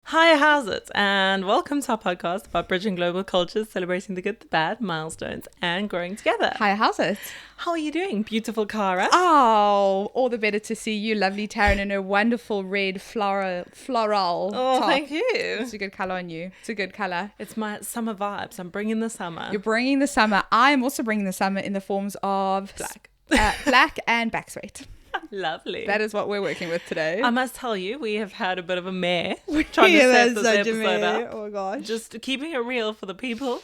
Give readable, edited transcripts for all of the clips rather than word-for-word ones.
Hi, how's it? And welcome to our podcast about bridging global cultures, celebrating the good, the bad, milestones, and growing together. Hi, how's it? How are you doing, beautiful Cara? Oh, all the better to see you, lovely Taryn, in a wonderful red floral Oh, top. thank you. It's a good colour on you. It's a good colour. It's my summer vibes. I'm bringing the summer. You're bringing the summer. I am also bringing the summer in the forms of Black. Black and back sweat. Lovely. That is what we're working with today. I must tell you, we have had a bit of a mare trying to set this episode up. Oh gosh. Just keeping it real for the people.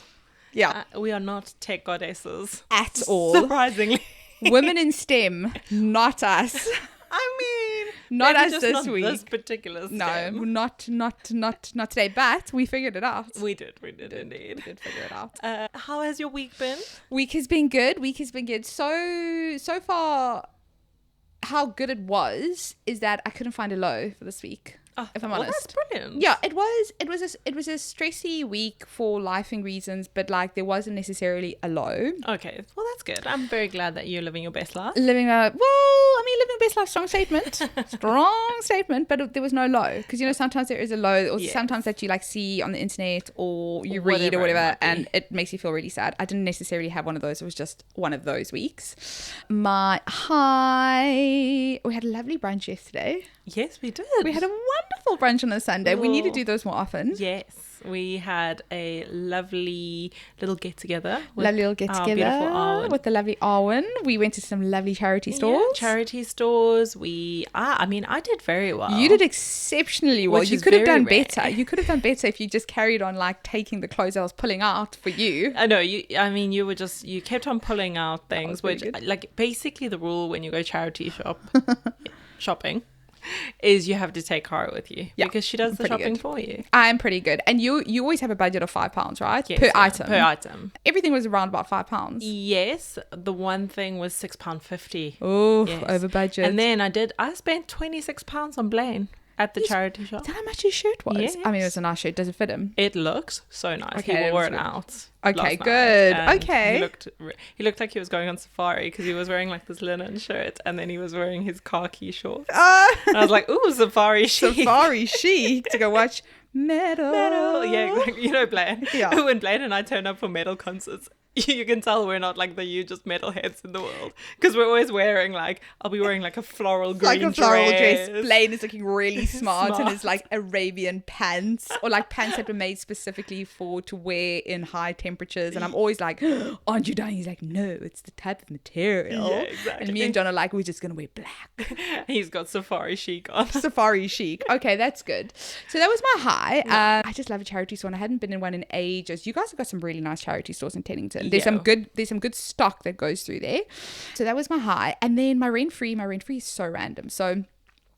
Yeah. We are not tech goddesses. At all. Surprisingly. Women in STEM, not us. I mean, Not maybe us just this not week. this particular No, STEM. not today. But we figured it out. We did indeed. We did figure it out. How has your week been? Week has been good. So far, how good it was is that I couldn't find a low for this week. If I'm honest. That's brilliant. Yeah, it was a stressy week for lifing reasons, but like there wasn't necessarily a low. Okay, well that's good. I'm very glad that you're living your best life. Living best life, strong statement, but there was no low, because sometimes there is a low, or Yes. sometimes that you like see on the internet or you Or read or whatever it whatever, might be. and it makes you feel really sad. I didn't necessarily have one of those. It was just one of those weeks. My high, we had a lovely brunch yesterday. Yes, we did. We had a wonderful brunch on a Sunday. We need to Oh. do those more often. Yes, we had a lovely little get together. Lovely little get together with the lovely Arwen. We went to some lovely charity stores. Charity stores. I did very well. You did exceptionally well. Which You is could have very done rare. better. You could have done better if you just carried on like taking the clothes I was pulling out for you. I know you. I mean, you kept on pulling out things, very which good. like basically the rule when you go charity shopping is you have to take Cara with you, Yeah, because she does the pretty shopping good. for you. I'm pretty good. And you always have a budget of £5, right? Yes, Per yeah, item. Per item. Everything was around about £5. Yes, the one thing was £6.50. Oh, Yes. over budget. And then I spent £26 on Blaine at the charity shop. Is that how much his shirt was? Yes. I mean, it was a nice shirt. Does it fit him? It looks so nice. Okay, He it wore was it good. out. Okay, last night, good. and Okay. He looked like he was going on safari, because he was wearing like this linen shirt, and then he was wearing his khaki shorts. And I was like, ooh, safari chic. Safari chic to go watch metal. Metal. Yeah, exactly. You know, Blaine. Yeah. When Blaine and I turn up for metal concerts, you can tell we're not like the hugest metalheads in the world, because we're always wearing I'll be wearing like a floral green Like a floral dress. Blaine is looking really smart, and his Smart. like Arabian pants, or like pants that were made specifically to wear in high temperatures. And I'm always like, aren't you dying? He's like, no, it's the type of material. Yeah, exactly. And me and John are like, we're just gonna wear black. He's got safari chic on. Safari chic. Okay, that's good. So that was my high. I just love a charity store, and I hadn't been in one in ages. You guys have got some really nice charity stores in Teddington. There's Yeah. some good stock that goes through there. So that was my high. And then my rent free is so random. So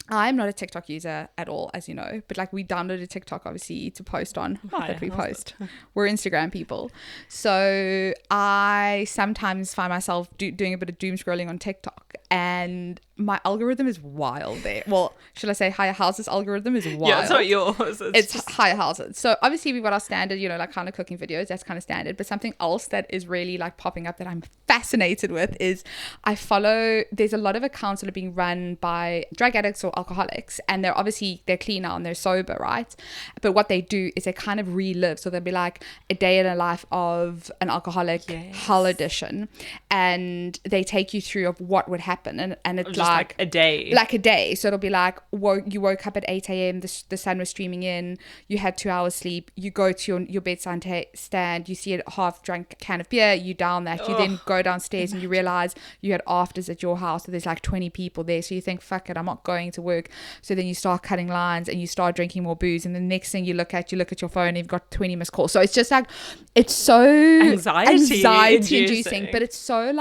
I'm not a TikTok user at all, as you know, but like we downloaded TikTok obviously to post on. Not that we how's post. We're Instagram people. So I sometimes find myself doing a bit of doom scrolling on TikTok, and my algorithm is wild there. Well, should I say Higher Houses algorithm is wild. Yeah, it's not yours. It's just- Higher Houses. So obviously we've got our standard, like kind of cooking videos. That's kind of standard. But something else that is really like popping up that I'm fascinated with is there's a lot of accounts that are being run by drug addicts or alcoholics, and they're clean now and they're sober, right? But what they do is they kind of relive. So they'll be like a day in a life of an alcoholic, Yes. Hull edition, and they take you through of what would happen, and it's just like a day. like a day. So it'll be like, you woke up at 8 a.m, the sun was streaming in, you had 2 hours sleep, you go to your bedside stand, you see a half drunk can of beer, you down that, you then go downstairs and you realize you had afters at your house, so there's like 20 people there, so you think, fuck it, I'm not going to work. So then you start cutting lines and you start drinking more booze, and the next thing you look at your phone and you've got 20 missed calls. So it's just like, it's so anxiety inducing, but it's so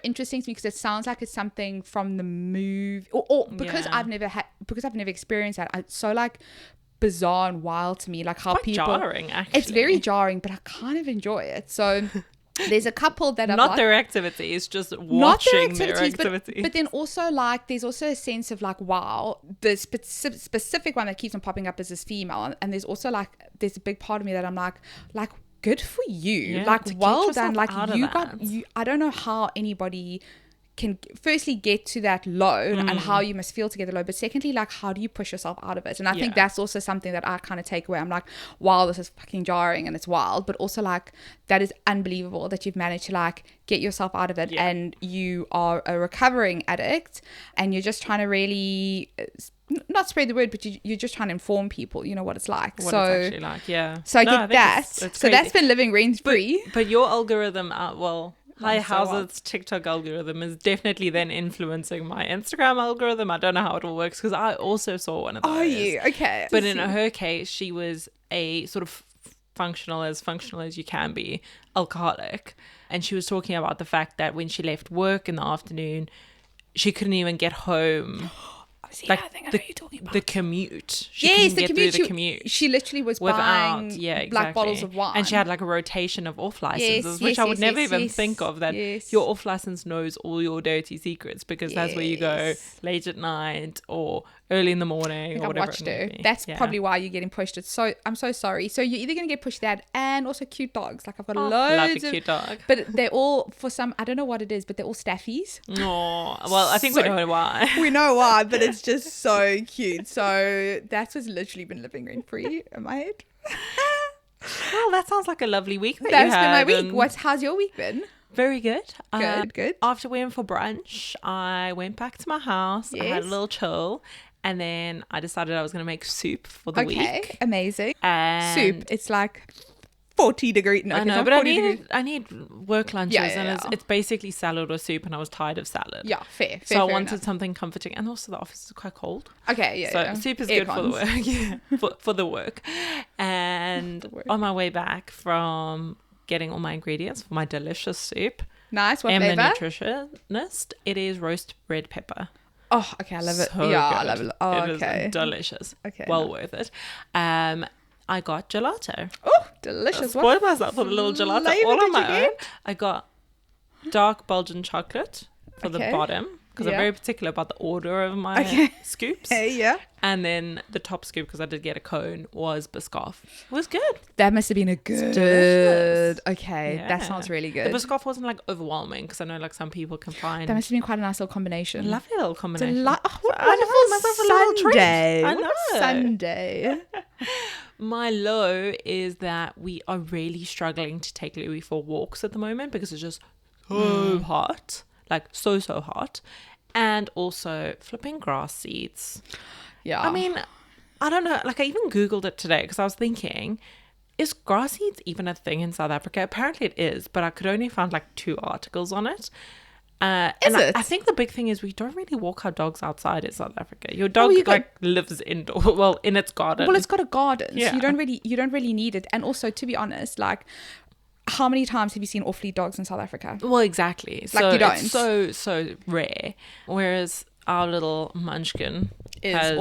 interesting to me because it sounds like it's something from the movie, or because Yeah. I've never experienced that. It's so like bizarre and wild to me, like how Quite people. jarring, actually. It's very jarring, but I kind of enjoy it. So there's a couple that not their activities, just watching their activities. But then also like there's also a sense of like, wow, the specific one that keeps on popping up is this female, and there's also like there's a big part of me that I'm like good for you, Yeah, like to keep well yourself done, like out of you that. got you. I don't know how anybody can firstly get to that low and how you must feel to get the low, but secondly, like, how do you push yourself out of it? And I think that's also something that I kind of take away. I'm like, wow, this is fucking jarring and it's wild, but also like, that is unbelievable that you've managed to like get yourself out of it, and you are a recovering addict, and you're just trying to really not spread the word, but you're just trying to inform people, you know, what it's like. What it's actually like, So I get that. It's so that's been living rent free. But your algorithm, How's its TikTok algorithm is definitely then influencing my Instagram algorithm. I don't know how it all works because I also saw one of those. Oh, yeah, okay. But in her case, she was a sort of functional as you can be alcoholic, and she was talking about the fact that when she left work in the afternoon, she couldn't even get home. I think I know what you're talking about. The commute. Yes, the commute. commute. She literally was buying black bottles of wine. And she had like a rotation of off licenses, which I would never even think of, that your off license knows all your dirty secrets, because that's where you go late at night or early in the morning or whatever. I've watched her. That's probably why you're getting pushed. I'm so sorry. So you're either going to get pushed that and also cute dogs. Like, I've got loads of cute dog. But they're all, for some, I don't know what it is, but they're all staffies. Oh, well, I think we know why. We know why, but it's just so cute. So that's what's literally been living rent free in my head. Well, that sounds like a lovely week that That's you had. been my week. How's your week been? Very good. Good. After we went for brunch, I went back to my house. I had a little chill. And then I decided I was going to make soup for the week. Okay, amazing. And soup, it's like 40 degrees. No, I know, but I need work lunches, and it's basically salad or soup, and I was tired of salad. Yeah, fair. So I wanted something comforting, and also the office is quite cold. Okay, So soup is good for the work. Yeah, for the work. And on my way back from getting all my ingredients for my delicious soup, nice. What flavor? I'm the nutritionist. It is roast red pepper. Oh, okay, I love it. So yeah, good. I love it. Oh, it okay. is delicious. Okay. Well worth it. I got gelato. Oh, delicious. I spoiled myself for a little gelato all on my own. I got dark Belgian chocolate for the bottom, because I'm very particular about the order of my scoops. Yeah. And then the top scoop, because I did get a cone, was Biscoff. It was good. That must have been a good. Okay, that sounds really good. The Biscoff wasn't like overwhelming, because I know like some people can find. That must have been quite a nice little combination. A lovely little combination. What a wonderful Sunday. I know. Sunday. My low is that we are really struggling to take Louis for walks at the moment, because it's just so hot. Like so hot. And also flipping grass seeds. Yeah. I mean, I don't know. Like, I even Googled it today because I was thinking, is grass seeds even a thing in South Africa? Apparently it is, but I could only find like 2 articles on it. Is it? I think the big thing is we don't really walk our dogs outside in South Africa. Your dog lives indoor, well, in its garden. Well, it's got a garden, yeah. So you don't really need it. And also, to be honest, like, how many times have you seen off-lead dogs in South Africa? Well, exactly. Like, so you don't. It's so rare. Whereas our little munchkin is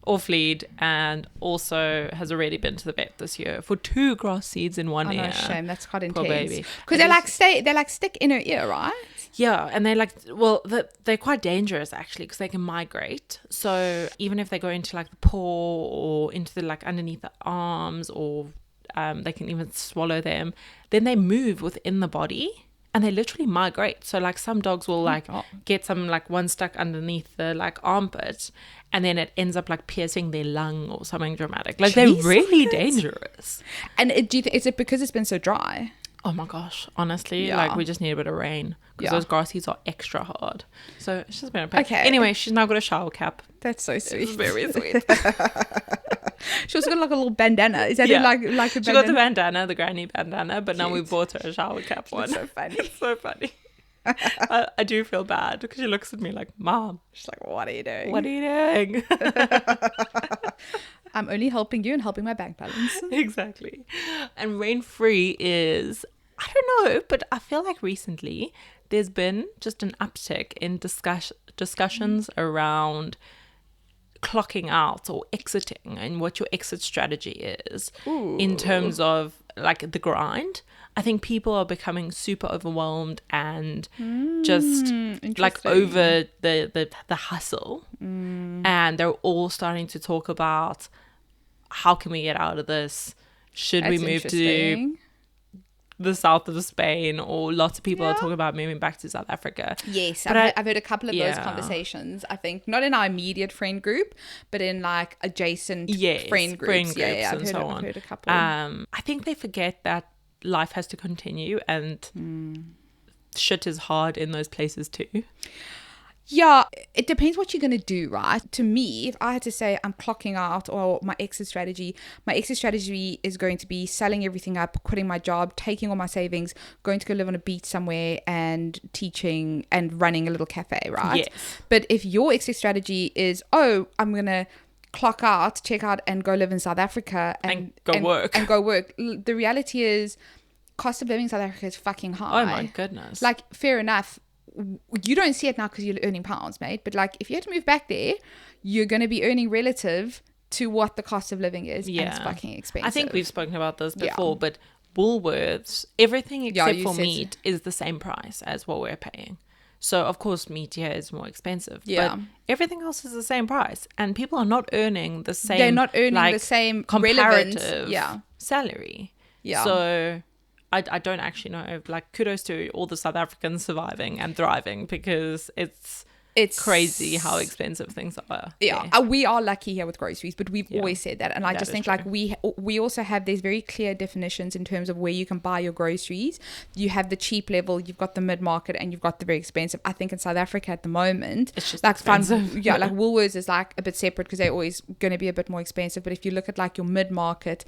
off-lead, and also has already been to the vet this year for 2 grass seeds in 1 ear. Oh, shame. That's quite Poor intense. baby. Because they like stick in her ear, right? Yeah, and they're quite dangerous actually, because they can migrate. So even if they go into like the paw or into the like underneath the arms, or they can even swallow them, then they move within the body and they literally migrate. So like some dogs will like get some like one stuck underneath the like armpit, and then it ends up like piercing their lung or something dramatic. Like they're really dangerous. And is it because it's been so dry? Oh my gosh, honestly, like we just need a bit of rain, because those grass seeds are extra hard. So it's just been a pain. Okay. Anyway, she's now got a shower cap. That's so sweet. It's very sweet. She also got like a little bandana. Is that like a bandana? She got the bandana, the granny bandana, but now we bought her a shower cap one. It's so funny. It's so funny. I do feel bad, because she looks at me like, Mom. She's like, what are you doing? What are you doing? I'm only helping you and helping my bank balance. Exactly. And rain-free is, I don't know, but I feel like recently there's been just an uptick in discussions around clocking out or exiting, and what your exit strategy is. Ooh. In terms of like the grind. I think people are becoming super overwhelmed and just like over the hustle, and they're all starting to talk about, how can we get out of this? Should we move to the south of Spain, or lots of people are talking about moving back to South Africa. Yes, But I've heard a couple of those conversations. I think not in our immediate friend group, but in like adjacent friend groups. I've heard a couple. I think they forget that life has to continue, and shit is hard in those places too. Yeah, it depends what you're going to do, right? To me, if I had to say I'm clocking out, or my exit strategy is going to be selling everything up, quitting my job, taking all my savings, going to go live on a beach somewhere and teaching and running a little cafe, right? Yes. But if your exit strategy is, oh, I'm going to clock out, check out and go live in South Africa and go work. The reality is cost of living in South Africa is fucking high. Oh my goodness. Like, fair enough. You don't see it now because you're earning pounds, mate. But like, if you had to move back there, you're going to be earning relative to what the cost of living is. Yeah. And it's fucking expensive. I think we've spoken about this before, but Woolworths, everything except for meat is the same price as what we're paying. So of course meat here is more expensive. Yeah. But everything else is the same price. And people are not earning the same. They're not earning the same comparative relevant, salary. Yeah. So I don't actually know. Like, kudos to all the South Africans surviving and thriving, because it's crazy how expensive things are. Yeah, we are lucky here with groceries, but we've always said that. And I just think, like, we also have these very clear definitions in terms of where you can buy your groceries. You have the cheap level, you've got the mid-market, and you've got the very expensive. I think in South Africa at the moment, it's just like expensive. Like Woolworths is like a bit separate because they're always going to be a bit more expensive. But if you look at like your mid-market,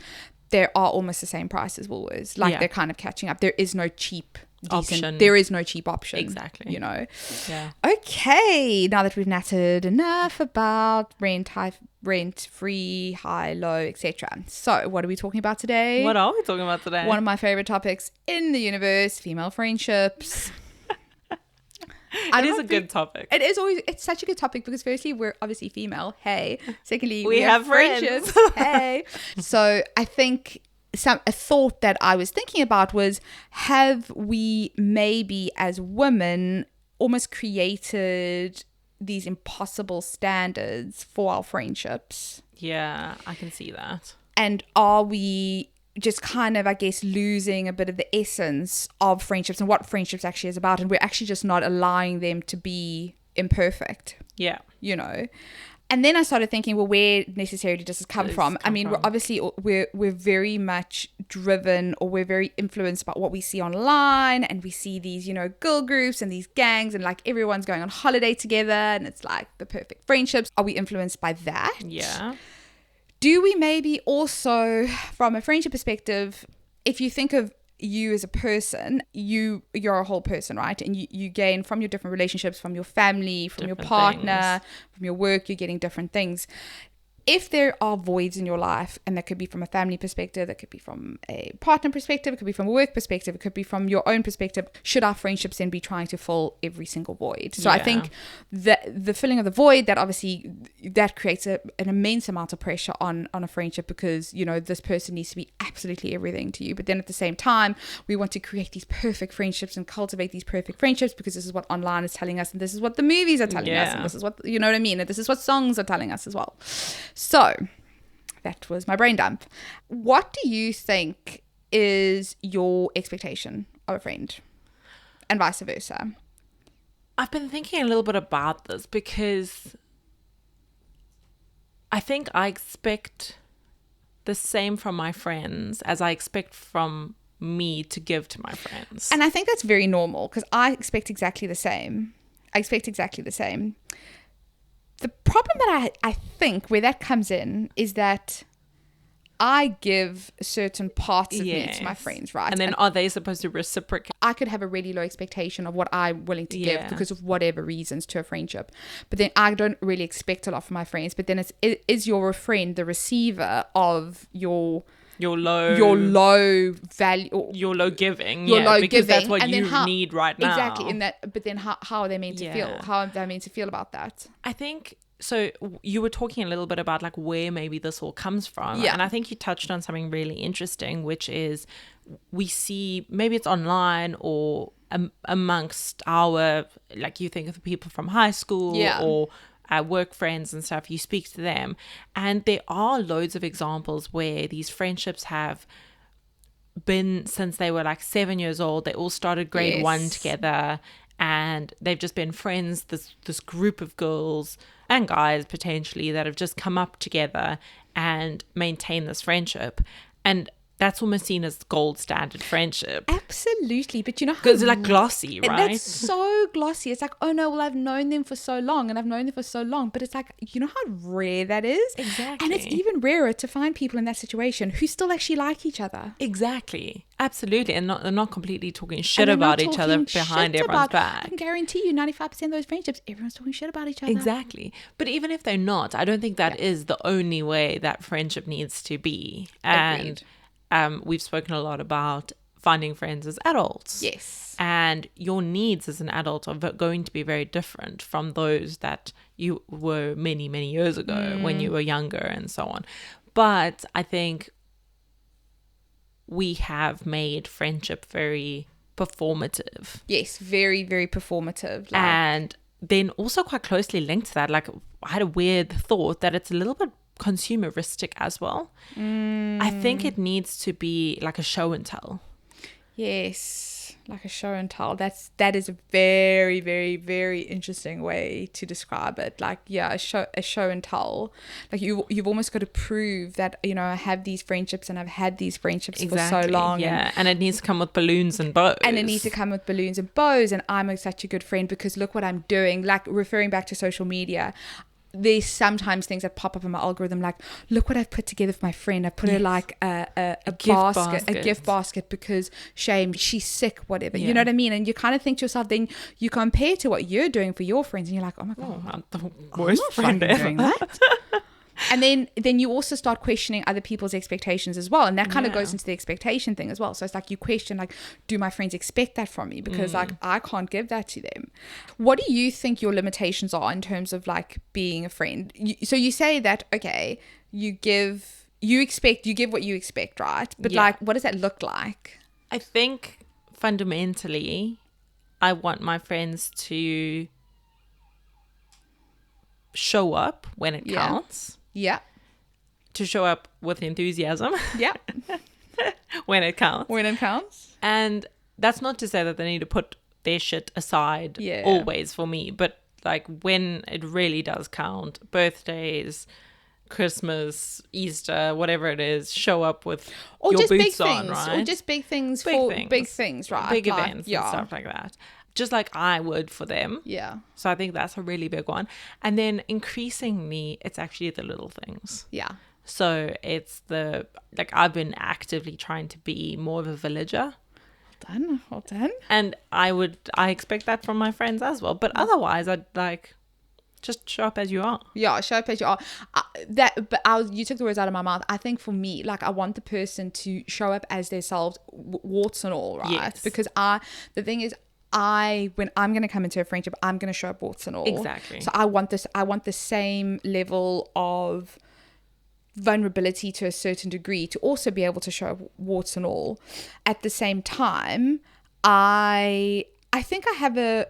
they are almost the same price as Woolworths. Like, they're kind of catching up. There is no cheap option. There is no cheap option. Exactly. You know? Yeah. Okay. Now that we've nattered enough about rent, free, high, low, etc. So, what are we talking about today? What are we talking about today? One of my favorite topics in the universe, female friendships. It is a good topic. It's such a good topic because firstly, we're obviously female. Hey. Secondly, we have friendships. Hey. So I think a thought that I was thinking about was, have we maybe as women almost created these impossible standards for our friendships? Yeah, I can see that. And are we just kind of, I guess, losing a bit of the essence of friendships and what friendships actually is about, and we're actually just not allowing them to be imperfect. Yeah. You know? And then I started thinking, well, where necessarily does this come from? I mean, we're very much driven, or we're very influenced by what we see online, and we see these, you know, girl groups and these gangs, and like everyone's going on holiday together, and it's like the perfect friendships. Are we influenced by that? Yeah. Do we maybe also, from a friendship perspective, if you think of you as a person, you're a whole person, right? And you gain from your different relationships, from your family, from different your partner, from your work, you're getting different things. If there are voids in your life, and that could be from a family perspective, that could be from a partner perspective, it could be from a work perspective, it could be from your own perspective, should our friendships then be trying to fill every single void? So I think that the filling of the void, that obviously that creates an immense amount of pressure on a friendship, because, you know, this person needs to be absolutely everything to you. But then at the same time, we want to create these perfect friendships and cultivate these perfect friendships because this is what online is telling us, and this is what the movies are telling us, and this is what, you know what I mean, and this is what songs are telling us as well. So that was my brain dump. What do you think is your expectation of a friend, and vice versa? I've been thinking a little bit about this, because I think I expect the same from my friends as I expect from me to give to my friends. And I think that's very normal, because I expect exactly the same. The problem that I think where that comes in is that I give certain parts of me to my friends, right? And then are they supposed to reciprocate? I could have a really low expectation of what I'm willing to give because of whatever reasons to a friendship. But then I don't really expect a lot from my friends. But then is your friend the receiver of your low value, your low giving, low because giving, that's what you need right now. Exactly. But then how are they meant to feel? How are they meant to feel about that? I think so. You were talking a little bit about like where maybe this all comes from, and I think you touched on something really interesting, which is we see, maybe it's online or amongst our, like, you think of the people from high school or work friends and stuff, you speak to them, and there are loads of examples where these friendships have been since they were like 7 years old. They all started grade one together, and they've just been friends, this group of girls and guys potentially that have just come up together and maintain this friendship. And that's almost seen as gold standard friendship. Absolutely. But you know how... Because it's like glossy, right? That's so glossy. It's like, oh no, well, I've known them for so long and I've known them for so long. But it's like, you know how rare that is? Exactly. And it's even rarer to find people in that situation who still actually like each other. Exactly. Absolutely. And they're not completely talking shit about each other behind everyone's back. I can guarantee you 95% of those friendships, everyone's talking shit about each other. Exactly. But even if they're not, I don't think that is the only way that friendship needs to be. And we've spoken a lot about finding friends as adults. Yes. And your needs as an adult are going to be very different from those that you were many, many years ago when you were younger and so on. But I think we have made friendship very performative. Yes, very, very performative. And then also quite closely linked to that, like I had a weird thought that it's a little bit consumeristic as well. I think it needs to be like a show and tell. Yes, like a show and tell. That is a very, very, very interesting way to describe it. Like, yeah, a show and tell. Like you've almost got to prove that, you know, I have these friendships and I've had these friendships for so long. Yeah, and it needs to come with balloons and bows. And it needs to come with balloons and bows. And I'm such a good friend because look what I'm doing. Like referring back to social media, there's sometimes things that pop up in my algorithm like, look what I've put together for my friend. I put her like a gift basket because shame, she's sick, whatever. You know what I mean? And you kind of think to yourself, then you compare to what you're doing for your friends and you're like, oh my God, I'm the worst friend ever. Doing that. And then you also start questioning other people's expectations as well. And that kind of goes into the expectation thing as well. So it's like you question, like, do my friends expect that from me? Because like I can't give that to them. What do you think your limitations are in terms of like being a friend? So you say that, okay, you give what you expect, right? But like, what does that look like? I think fundamentally, I want my friends to show up when it counts. Yeah. To show up with enthusiasm. Yeah. When it counts. When it counts. And that's not to say that they need to put their shit aside always for me. But like when it really does count, birthdays, Christmas, Easter, whatever it is, show up with or your just boots big things, on, right? Or just big things big things, right? Big like, events and stuff like that. Just like I would for them. Yeah. So I think that's a really big one. And then increasingly, it's actually the little things. Yeah. So it's I've been actively trying to be more of a villager. Well done. And I expect that from my friends as well. But otherwise, I'd like just show up as you are. Yeah, show up as you are. You took the words out of my mouth. I think for me, like I want the person to show up as themselves, warts and all, right? Yes. Because the thing is, when I'm going to come into a friendship, I'm going to show up warts and all. Exactly. So I want the same level of vulnerability to a certain degree to also be able to show up warts and all. At the same time, I think I have a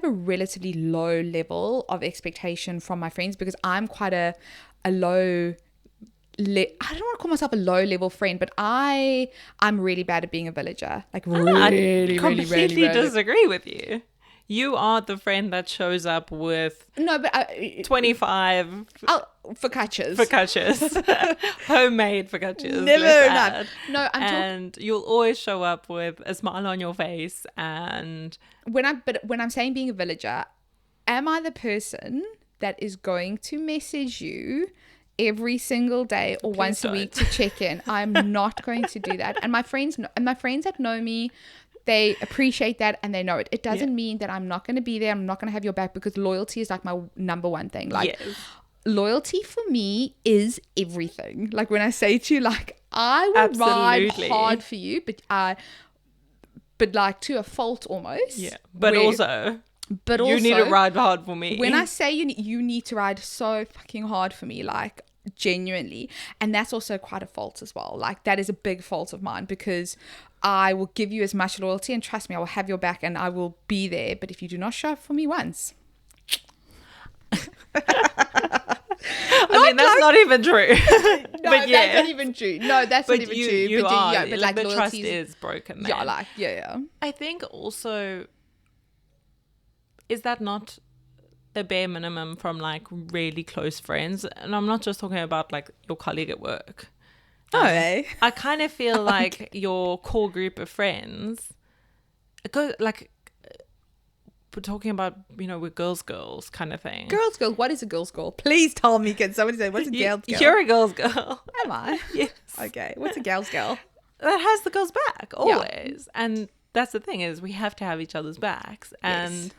relatively low level of expectation from my friends because I'm quite a low. I don't want to call myself a low level friend, but I'm really bad at being a villager. Like I completely disagree with you. You are the friend that shows up with 25 focaccias, homemade focaccias. Never enough. No, and you'll always show up with a smile on your face. And when I'm saying being a villager, am I the person that is going to message you every single day or once a week to check in? I'm not going to do that. And my friends that know me, they appreciate that and they know it. It doesn't mean that I'm not going to be there. I'm not going to have your back because loyalty is like my number one thing. Like loyalty for me is everything. Like when I say to you, like I will ride hard for you, but like to a fault almost. Yeah. But also you need to ride hard for me. When I say you need to ride so fucking hard for me, like genuinely. And that's also quite a fault as well. Like that is a big fault of mine because I will give you as much loyalty and trust me, I will have your back and I will be there. But if you do not show up for me once, I mean, that's not even true. No, but yeah. that's not even true. No, that's not even true. You but are. but like the trust loyalties, is broken. Then. Yeah, like yeah. I think also, is that not the bare minimum from like really close friends? And I'm not just talking about like your colleague at work. Oh, eh? I kind of feel like your core group of friends go like we're talking about, we're girls kind of thing. Girls girl. What is a girls girl? Please tell me. Can somebody say what's a girls girl? You're a girls girl. Am I? Yes. Okay. What's a girls girl? That has the girls back always. Yeah. And that's the thing, is we have to have each other's backs. And yes.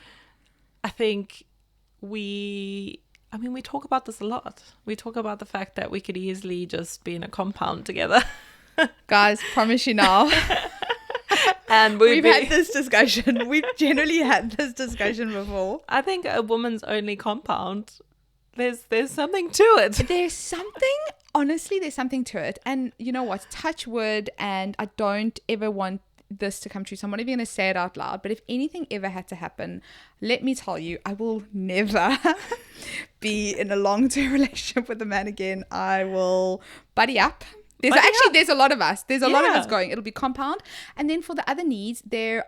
I think we talk about this a lot. We talk about the fact that we could easily just be in a compound together. Guys, promise you now. And we've had this discussion. We've generally had this discussion before. I think a woman's only compound, there's something to it. There's something to it. And you know what? Touch wood, and I don't ever want this to come true, so I'm not even going to say it out loud, but if anything ever had to happen, let me tell you, I will never be in a long-term relationship with a man again. I will buddy up. There's a lot of us. There's a lot of us going. It'll be compound. And then for the other needs, there's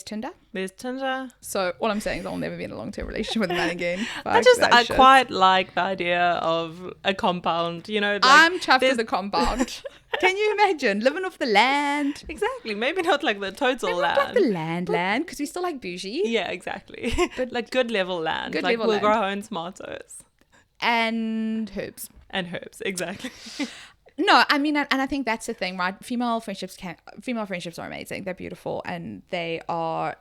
Tinder. There's Tinder. So all I'm saying is I'll never be in a long-term relationship with a man again. I quite like the idea of a compound, like, I'm chuffed with a compound. Can you imagine living off the land? Exactly. Maybe not like the total maybe land. Not like the land, because we still like bougie. Yeah, exactly. But like good level land. Good like level we'll land. grow our own tomatoes. And herbs, exactly. No, I mean, and I think that's the thing, right? Female friendships are amazing. They're beautiful, and they are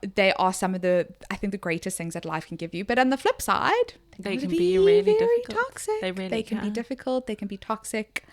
some of the greatest things that life can give you. But on the flip side, they can be really difficult. Toxic. They can be difficult. They can be toxic.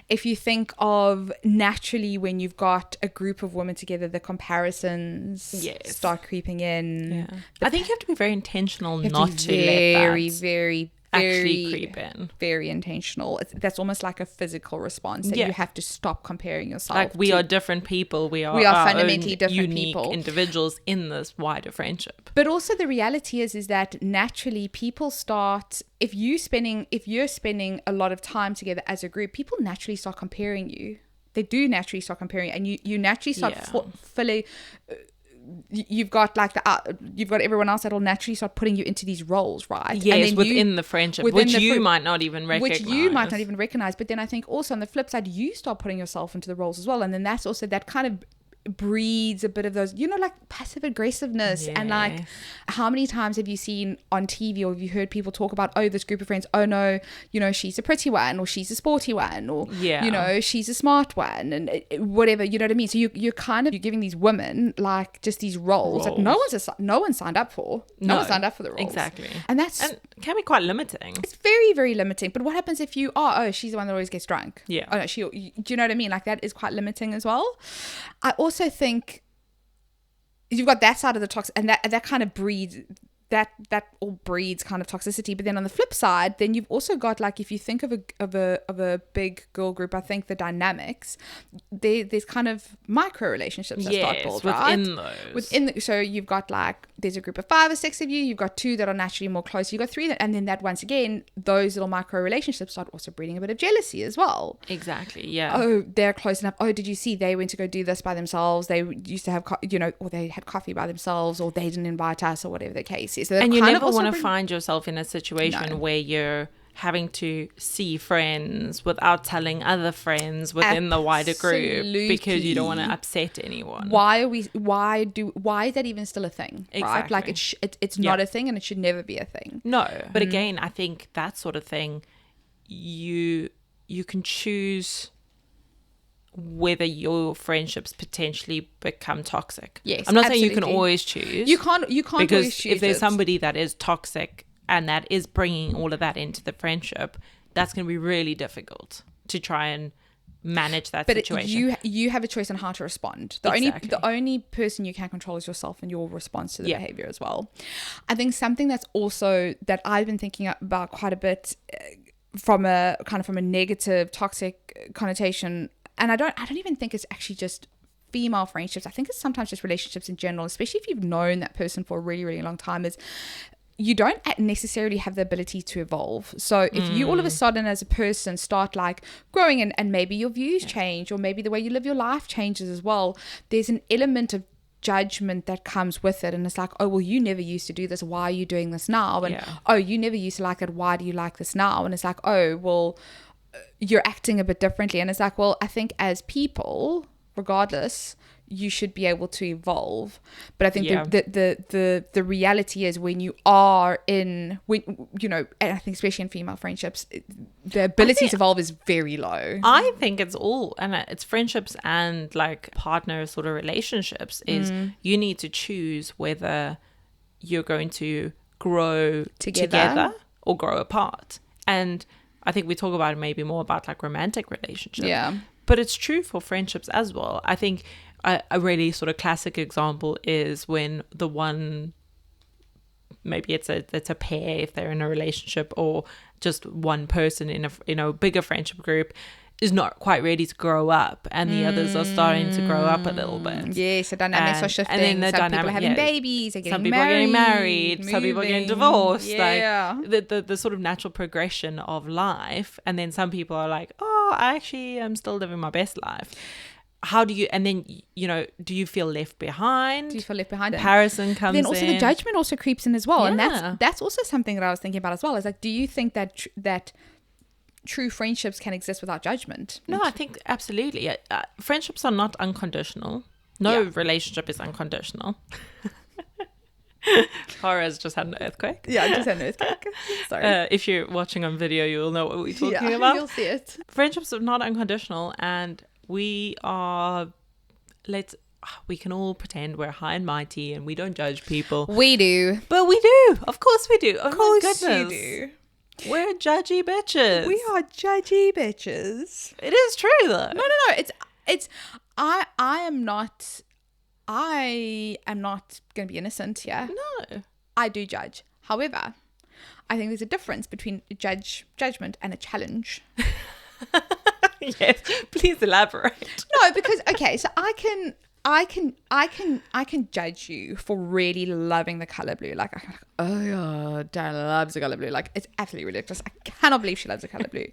If you think of naturally when you've got a group of women together, the comparisons start creeping in. Yeah. I think you have to be very intentional not to let that actually creep in. Very intentional. That's almost like a physical response that you have to stop comparing yourself. Like we are different people. We are fundamentally different unique people, individuals in this wider friendship. But also the reality is that naturally people start, if you're spending a lot of time together as a group, people naturally start comparing you. They do naturally start comparing, and you naturally start filling. You've got everyone else that will naturally start putting you into these roles, right? Yes, within the friendship, which you might not even recognize. But then I think also on the flip side, you start putting yourself into the roles as well, and then that's also that kind of breeds a bit of those, like passive aggressiveness. And like, how many times have you seen on TV or have you heard people talk about, oh, this group of friends, oh no, she's a pretty one, or she's a sporty one, or she's a smart one, and whatever, you know what I mean? So you're giving these women like just these roles that no one signed up for. No one signed up for the roles. Exactly. And can be quite limiting. It's very, very limiting. But what happens if you are, oh, she's the one that always gets drunk? Yeah. Oh no, do you know what I mean? Like that is quite limiting as well. I also think you've got that side of the toxic, and that kind of breeds that all breeds kind of toxicity. But then on the flip side, then you've also got, like, if you think of a big girl group, I think the dynamics, there's kind of micro relationships that start built, right? Within those. So you've got, like, there's a group of 5 or 6 of you, you've got 2 that are naturally more close, you've got 3 and then that, once again, those little micro relationships start also breeding a bit of jealousy as well. Exactly, yeah. Oh, they're close enough. Oh, did you see they went to go do this by themselves? They used to have, or they had coffee by themselves, or they didn't invite us, or whatever the case is. So and you never want to find yourself in a situation where you're having to see friends without telling other friends within the wider group, because you don't want to upset anyone. Why is that even still a thing? Exactly. Right? Like it's not a thing, and it should never be a thing. No, but again, I think that sort of thing, you can choose whether your friendships potentially become toxic. Yes, I'm not saying you can always choose. You can't because always choose. If there's somebody that is toxic and that is bringing all of that into the friendship, that's going to be really difficult to try and manage that situation. But you have a choice on how to respond. The only person you can control is yourself and your response to the behavior as well. I think something that's also that I've been thinking about quite a bit from a negative toxic connotation. And I don't even think it's actually just female friendships. I think it's sometimes just relationships in general, especially if you've known that person for a really, really long time, is you don't necessarily have the ability to evolve. So if you all of a sudden as a person start like growing and maybe your views change, or maybe the way you live your life changes as well, there's an element of judgment that comes with it. And it's like, oh, well, you never used to do this, why are you doing this now? And oh, you never used to like it, why do you like this now? And it's like, oh, well, you're acting a bit differently. And it's like, well, I think as people, regardless, you should be able to evolve. But I think the reality is when you are in, when, you know, and I think especially in female friendships, the ability to evolve is very low. I think it's all, and it's friendships and like partner sort of relationships, is you need to choose whether you're going to grow together or grow apart. And I think we talk about it maybe more about like romantic relationships. Yeah. But it's true for friendships as well. I think a really sort of classic example is when the one, maybe it's a pair if they're in a relationship, or just one person in a bigger friendship group is not quite ready to grow up, and the others are starting to grow up a little bit. Yes, the dynamics are shifting. And then some people are having babies, they're some people are getting married, some people are getting divorced. Like the sort of natural progression of life. And then some people are like, oh, I actually am still living my best life. How do you, and then, you know, do you feel left behind? Do you feel left behind? Comparison comes in. Then also the judgment also creeps in as well. And that's also something that I was thinking about as well. Is like, do you think that true friendships can exist without judgment? No, I think absolutely. Friendships are not unconditional. No relationship is unconditional. Hora's just had an earthquake. Yeah, I just had an earthquake. Sorry. If you're watching on video, you'll know what we're talking about. You'll see it. Friendships are not unconditional, and we can all pretend we're high and mighty and we don't judge people. We do. But we do. Of course we do. Of course you do. We're judgy bitches. We are judgy bitches. It is true though. No. It's I am not going to be innocent here. No. I do judge. However, I think there's a difference between judgment and a challenge. Yes, please elaborate. No, because okay, so I can judge you for really loving the color blue. Like, oh yeah, Dan loves the color blue. Like, it's absolutely ridiculous. I cannot believe she loves the color blue.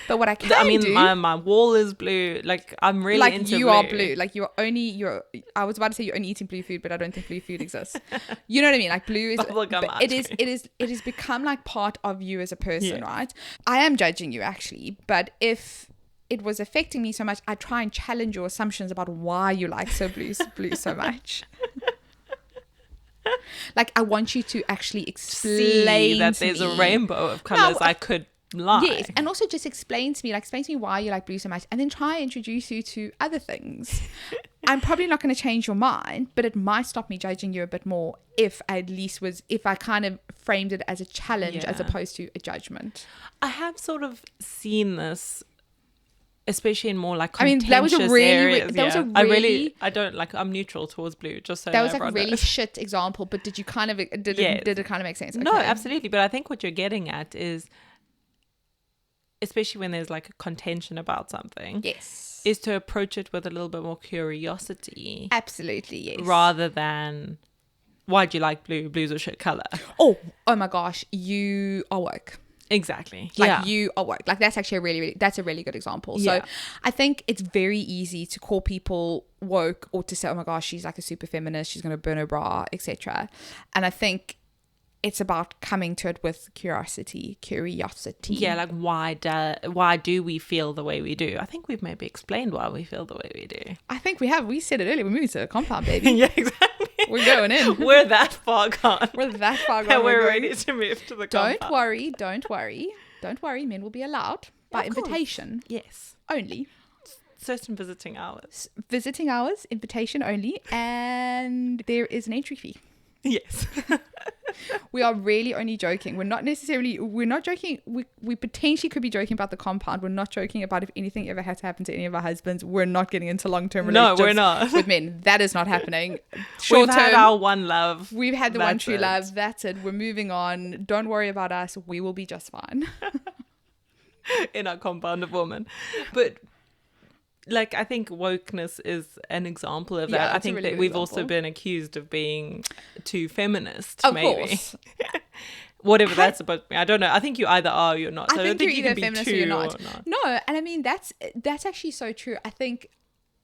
But what I do, my wall is blue. Like, I'm really like into you blue. are blue. Like I was about to say you're only eating blue food, but I don't think blue food exists. You know what I mean? Like, blue is it is become like part of you as a person, right? I am judging you actually, but if it was affecting me so much, I try and challenge your assumptions about why you like blue so much. Like, I want you to actually explain that there's a rainbow of colors I could like. Yes, and also just explain to me why you like blue so much, and then try and introduce you to other things. I'm probably not going to change your mind, but it might stop me judging you a bit more if I kind of framed it as a challenge as opposed to a judgment. I have sort of seen this, especially in more like contentious areas. I'm neutral towards blue, just so that was like a really knows. Shit example, but did it kind of make sense? Okay. No, absolutely. But I think what you're getting at is, especially when there's like a contention about something, is to approach it with a little bit more curiosity. Absolutely, yes. Rather than, why do you like blue? Blue's a shit color. Oh my gosh, you are woke. Exactly. Like, you are woke. Like, that's actually that's a really good example. So I think it's very easy to call people woke, or to say, oh my gosh, she's like a super feminist, she's going to burn her bra, etc. And I think it's about coming to it with curiosity. Yeah, like why do we feel the way we do? I think we've maybe explained why we feel the way we do. I think we have. We said it earlier. We're moving to the compound, baby. Yeah, exactly. We're going in. We're that far gone. And we're ready to move to the compound. Don't worry. Men will be allowed by invitation. Yes. Only. Certain visiting hours, invitation only, and there is an entry fee. Yes. We are really only joking. We're not joking. We potentially could be joking about the compound. We're not joking about if anything ever had to happen to any of our husbands. We're not getting into long-term relationships. No, we're not. With men. That is not happening. We've had our one love. We've had the one true love. That's it. We're moving on. Don't worry about us. We will be just fine. In our compound of women. But like, I think wokeness is an example of Yeah, that. I it's a think really that good we've example. also been accused of being too feminist, Of maybe. course. Whatever that's supposed to be. I don't know. I think you either are or you're not. So I don't think you you're can either be feminist two or you're or not. not. No, and I mean that's actually so true. I think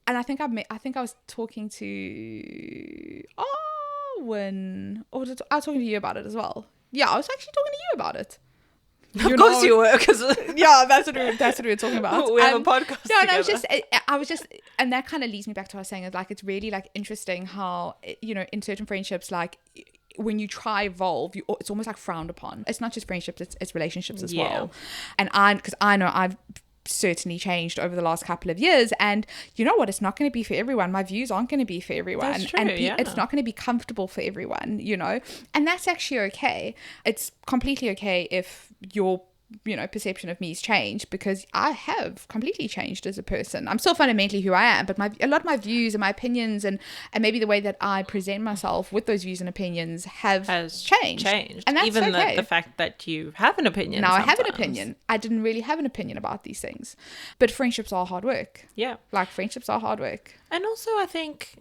I was talking to Owen, or I was talking to you about it as well. Yeah, I was actually talking to you about it. Of course you were, because Yeah, that's what we were talking about. we have a podcast No, together. I was just, and that kind of leads me back to what I was saying. Is like it's really like interesting how, you know, in certain friendships, like when you try evolve, it's almost like frowned upon. It's not just friendships; it's relationships as well. And because I know I've certainly changed over the last couple of years, and you know what, it's not going to be for everyone. My views aren't going to be for everyone. That's true, And yeah. it's not going to be comfortable for everyone, you know, and that's actually okay. It's completely okay if your, you know, perception of me has changed, because I have completely changed as a person. I'm still fundamentally who I am, but a lot of my views and my opinions and maybe the way that I present myself with those views and opinions has changed. And that's even okay. the fact that you have an opinion. Now sometimes. I have an opinion. I didn't really have an opinion about these things, but friendships are hard work. Yeah, Like friendships are hard work. and also I think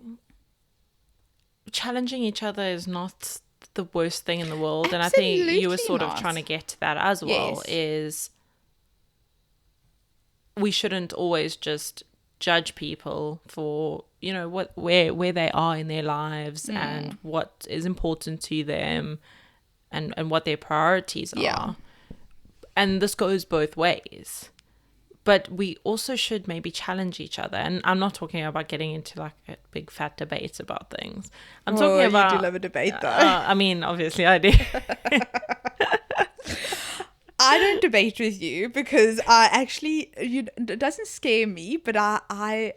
challenging each other is not the worst thing in the world. And I think you were sort of trying to get to that as well. Yes. Is we shouldn't always just judge people for, you know, where they are in their lives and what is important to them and what their priorities are. And this goes both ways. But we also should maybe challenge each other. And I'm not talking about getting into like a big fat debate about things. I'm talking about... You do love a debate though. I mean, obviously I do. I don't debate with you because I actually, it doesn't scare me, but I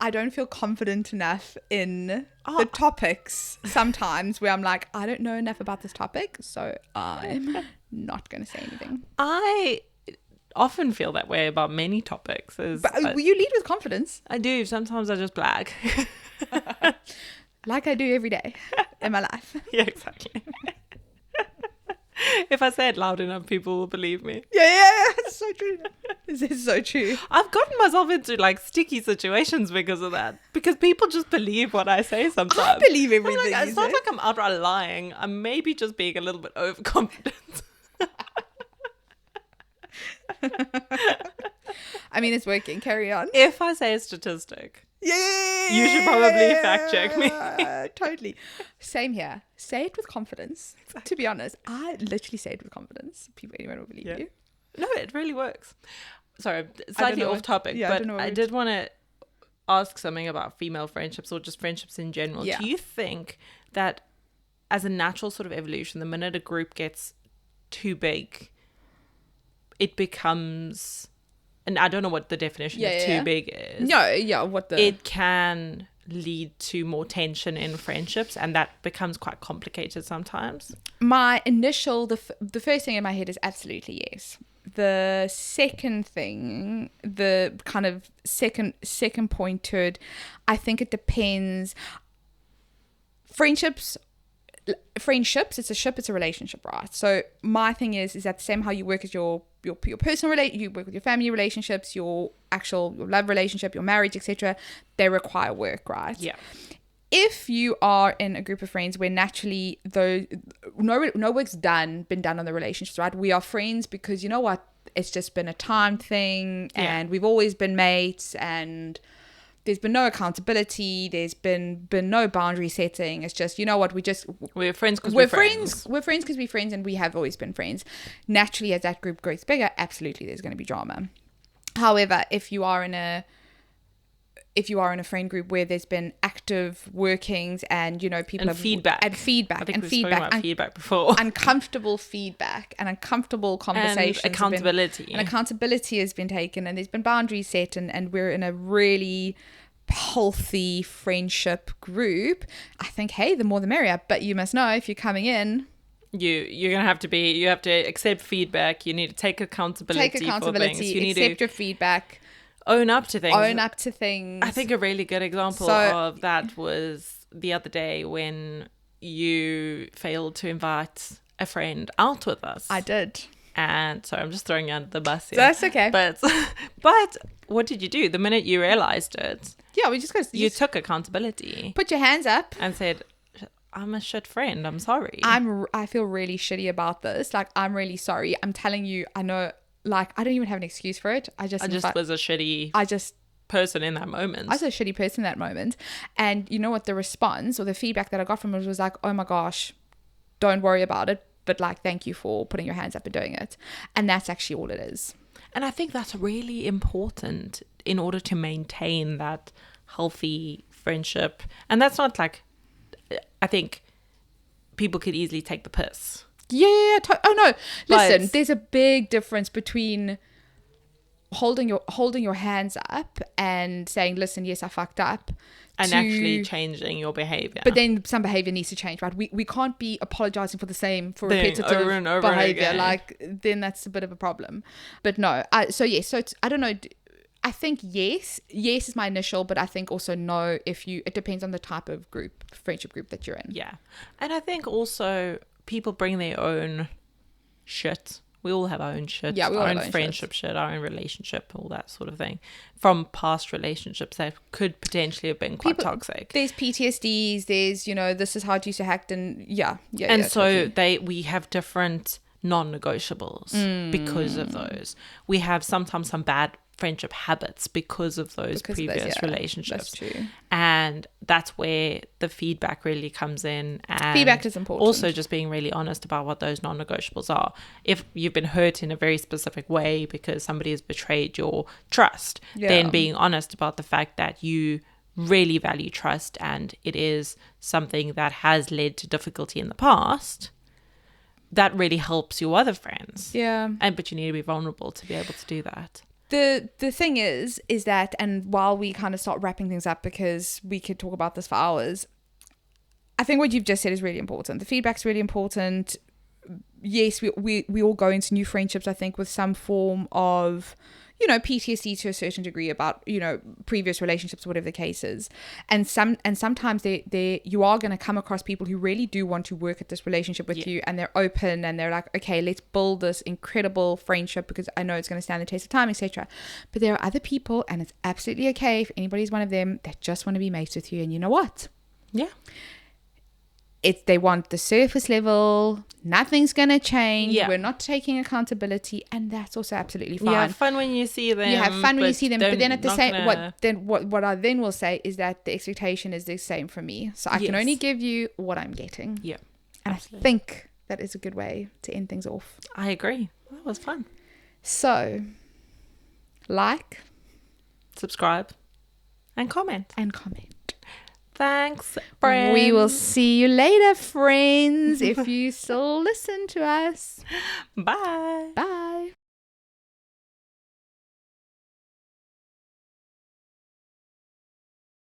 don't feel confident enough in the topics sometimes where I'm like, I don't know enough about this topic, so I'm not going to say anything. I often feel that way about many topics. But you lead with confidence. I do. Sometimes I just blag. Like I do every day in my life. Yeah, exactly. If I say it loud enough, people will believe me. Yeah, it's so true. This is so true. I've gotten myself into like sticky situations because of that. Because people just believe what I say sometimes. I believe everything. Like, it's not like I'm outright lying. I'm maybe just being a little bit overconfident. I mean, it's working. Carry on. If I say a statistic, you should probably fact check me. Totally. Same here. Say it with confidence. Exactly. To be honest, I literally say it with confidence. Anyone will believe you. No, it really works. Sorry, slightly off topic, but I did want to ask something about female friendships or just friendships in general. Yeah. Do you think that as a natural sort of evolution, the minute a group gets too big, it becomes... And I don't know what the definition of too big is. It can lead to more tension in friendships, and that becomes quite complicated sometimes. My initial, the first thing in my head is absolutely yes. The second thing, the kind of second point to it, I think it depends. Friendships, it's a ship, it's a relationship, right? So my thing is that the same how you work as your personal you work with your family relationships, your love relationship, your marriage, etc. They require work, right? Yeah. If you are in a group of friends where naturally no work's been done on the relationships, right? We are friends because you know what? It's just been a time thing, and we've always been mates, and there's been no accountability. There's been no boundary setting. It's just, you know what, we're friends because we're friends. We're friends because we're friends, and we have always been friends. Naturally, as that group grows bigger, absolutely there's going to be drama. However, if you are in a friend group where there's been active workings and, you know, people have feedback. I think we've spoken about feedback before. Uncomfortable feedback and uncomfortable conversations. And accountability. Accountability has been taken, and there's been boundaries set, and we're in a really healthy friendship group. I think, hey, the more the merrier. But you must know, if you're coming in, you're gonna have to accept feedback. You need to take accountability for things. You need accept your feedback. Own up to things. I think a really good example of that was the other day when you failed to invite a friend out with us. I did. And sorry, I'm just throwing you under the bus here. That's okay. But what did you do? The minute you realized it, Yeah, we just you took accountability. Put your hands up. And said, I'm a shit friend. I'm sorry. I feel really shitty about this. Like, I'm really sorry. I'm telling you, I know, like, I don't even have an excuse for it. I just was a shitty person in that moment. I was a shitty person in that moment. And you know what? The response or the feedback that I got from it was like, oh my gosh, don't worry about it. But like, thank you for putting your hands up and doing it. And that's actually all it is. And I think that's really important in order to maintain that healthy friendship. And that's not like, I think people could easily take the piss. Yeah. Oh no. Listen, there's a big difference between holding your hands up and saying, listen, yes, I fucked up. And actually changing your behavior. But then some behavior needs to change, right? We can't be apologizing for the same, for repetitive over and over behavior. again. Like, then that's a bit of a problem. But no, so it's, I don't know. I think yes is my initial, but I think also no, it depends on the type of friendship group that you're in. Yeah. And I think also people bring their own shit. We all have our own shit, yeah, our own friendship shit, our own relationship, all that sort of thing, from past relationships that could potentially have been quite toxic. There's PTSDs, there's, this is how it used to act, and we have different non-negotiables because of those. We have sometimes some bad friendship habits because of those previous relationships. That's true. And that's where the feedback really comes in. And feedback is important. Also just being really honest about what those non-negotiables are. If you've been hurt in a very specific way because somebody has betrayed your trust, then being honest about the fact that you really value trust and it is something that has led to difficulty in the past, that really helps your other friends. Yeah. But you need to be vulnerable to be able to do that. The thing is that, and while we kind of start wrapping things up, because we could talk about this for hours, I think what you've just said is really important. The feedback's really important. Yes, we all go into new friendships, I think, with some form of, PTSD to a certain degree about, previous relationships, whatever the case is. And sometimes you are going to come across people who really do want to work at this relationship with you, and they're open and they're like, okay, let's build this incredible friendship because I know it's going to stand the test of time, etc. But there are other people, and it's absolutely okay if anybody's one of them, that just want to be mates with you. And you know what? Yeah. They want the surface level, nothing's going to change, yeah. We're not taking accountability, and that's also absolutely fine. You have fun when you see them. But then at the same, what I then will say is that the expectation is the same from me. So I can only give you what I'm getting. Yeah. And absolutely. I think that is a good way to end things off. I agree. That was fun. So, like, subscribe, and comment. Thanks, friends. We will see you later, friends, if you still listen to us. Bye. Bye.